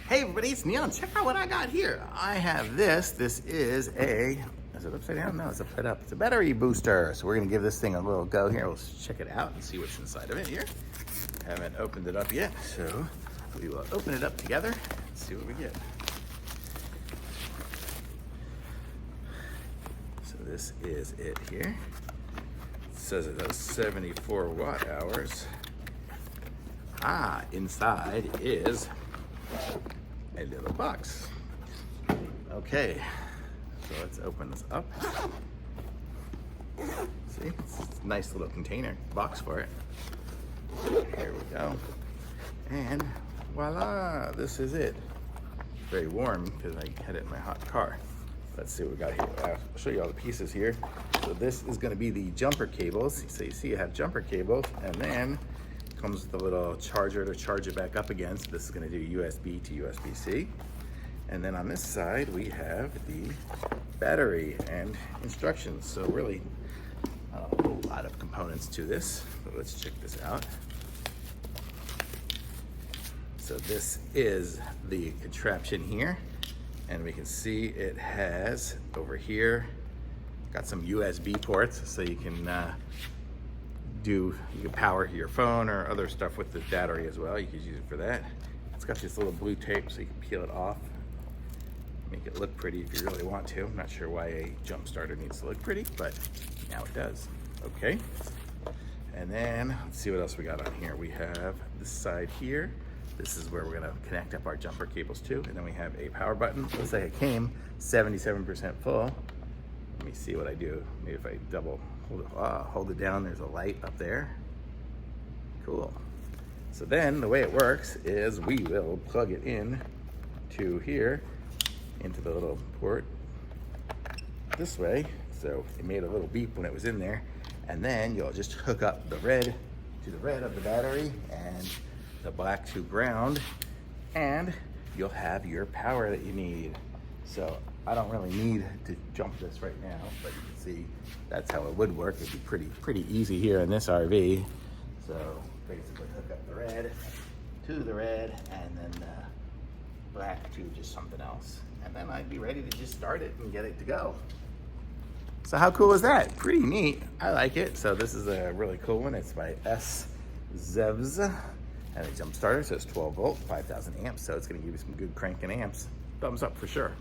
Hey everybody, it's Neil. Check out what I got here. I have this. This is it upside down? No, it's upside up. It's a battery booster. So we're gonna give this thing a little go here. Let's check it out and see what's inside of it here. Haven't opened it up yet, so we will open it up together and see what we get. So this is it here. It says it has 74 watt hours. Inside is a little box. Okay, so let's open this up. See, it's a nice little container box for it. Here we go. And voila, this is it. It's very warm because I had it in my hot car. Let's see what we got here. I'll show you all the pieces here. So this is going to be the jumper cables. So you see I have jumper cables, and then comes with a little charger to charge it back up again. So this is going to do USB to USB-C. And then on this side, we have the battery and instructions. So really a whole lot of components to this. So let's check this out. So this is the contraption here. And we can see it has over here, got some USB ports so you can you can power your phone or other stuff with the battery as well. You could use it for that. It's got this little blue tape so you can peel it off. Make it look pretty if you really want to. I'm not sure why a jump starter needs to look pretty, but now it does. Okay. And then let's see what else we got on here. We have this side here. This is where we're gonna connect up our jumper cables to. And then we have a power button. Looks like it came 77% full. Let me see what I do. Maybe if I double hold it down, there's a light up there. Cool. So then the way it works is we will plug it in to here, into the little port this way. So it made a little beep when it was in there. And then you'll just hook up the red to the red of the battery and the black to ground, and you'll have your power that you need. So I don't really need to jump this right now, but you can see that's how it would work. It'd be pretty easy here in this RV. So basically hook up the red to the red, and then the black to just something else. And then I'd be ready to just start it and get it to go. So how cool is that? Pretty neat. I like it. So this is a really cool one. It's by ZEVZO. And a jump starter, so it's 12 volt, 5,000 amps. So it's gonna give you some good cranking amps. Thumbs up for sure.